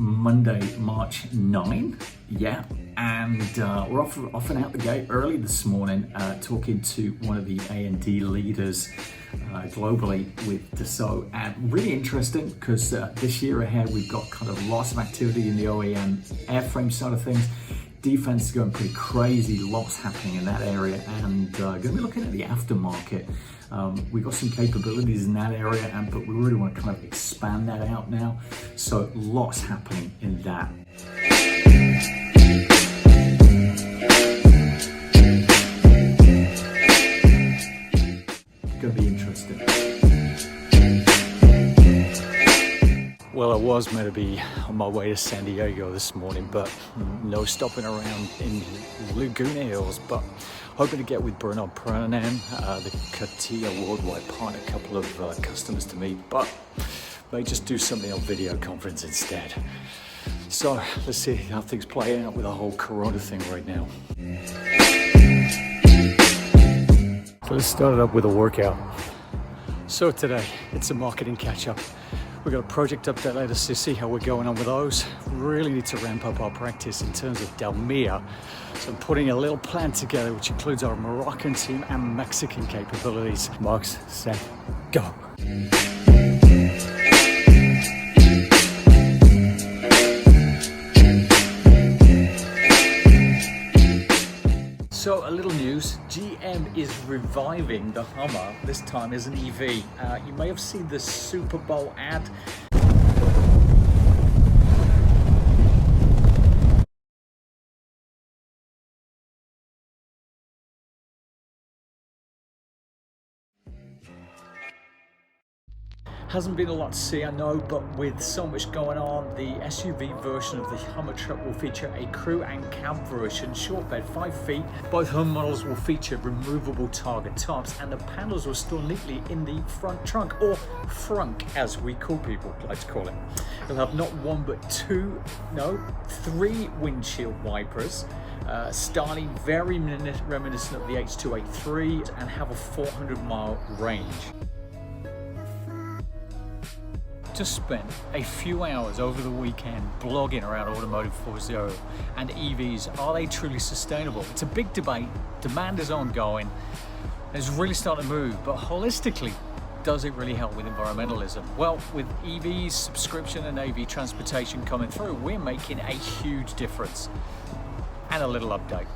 Monday, March 9. Yeah, and we're off and out the gate early this morning, talking to one of the A&D leaders globally with Dassault, and really interesting because this year ahead we've got kind of lots of activity in the OEM airframe side of things. Defense is going pretty crazy, lots happening in that area, and going to be looking at the aftermarket. We've got some capabilities in that area, but we really want to kind of expand that out now. So lots happening in that. Going to be interesting. Well, I was meant to be on my way to San Diego this morning, but no stopping around in Laguna Hills, but hoping to get with Bernard Pranan, the CATIA Worldwide Partner, a couple of customers to meet, but may just do something on video conference instead. So let's see how things play out with the whole Corona thing right now. So let's start it up with a workout. So today, it's a marketing catch-up. We've got a project update later to see how we're going on with those. Really need to ramp up our practice in terms of Dalmia. So I'm putting a little plan together which includes our Moroccan team and Mexican capabilities. Marks, set, go. So a little news, GM is reviving the Hummer, this time as an EV. You may have seen the Super Bowl ad. Hasn't been a lot to see, I know, but with so much going on, the SUV version of the Hummer truck will feature a crew and cab version, short bed, 5 feet. Both Hummer models will feature removable target tops, and the panels will store neatly in the front trunk, or frunk as we cool people like to call it. It'll have not one but three windshield wipers, styling very reminiscent of the H283, and have a 400-mile range. Just spent a few hours over the weekend blogging around Automotive 4.0 and EVs. Are they truly sustainable? It's a big debate. Demand is ongoing. It's really starting to move, but holistically, does it really help with environmentalism? Well, with EVs, subscription and AV transportation coming through, we're making a huge difference. And a little update.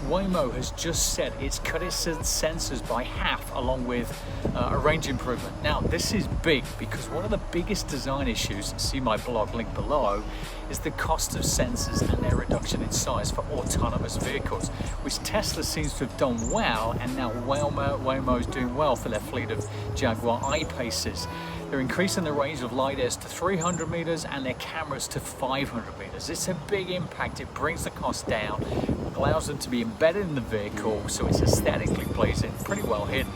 Waymo has just said it's cut its sensors by half, along with a range improvement. Now, this is big because one of the biggest design issues, see my blog link below, is the cost of sensors and their reduction in size for autonomous vehicles, which Tesla seems to have done well, and now Waymo is doing well for their fleet of Jaguar I-Paces. They're increasing the range of LiDARs to 300 meters and their cameras to 500 meters. It's a big impact. It brings the cost down, allows them to be embedded in the vehicle so it's aesthetically pleasing, pretty well hidden.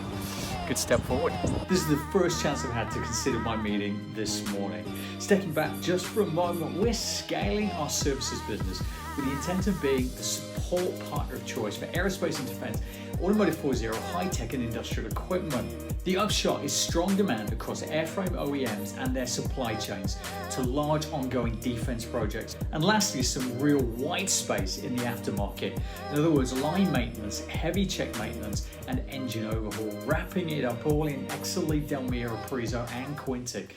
Good step forward. This is the first chance I've had to consider my meeting this morning. Stepping back just for a moment, we're scaling our services business with the intent of being the support partner of choice for aerospace and defense, Automotive 4.0, high-tech and industrial equipment. The upshot is strong demand across airframe OEMs and their supply chains to large ongoing defense projects. And lastly, some real white space in the aftermarket. In other words, line maintenance, heavy check maintenance, and engine overhaul, wrapping it up all in Excelite, Dalmia, Aprizo, and Quintic.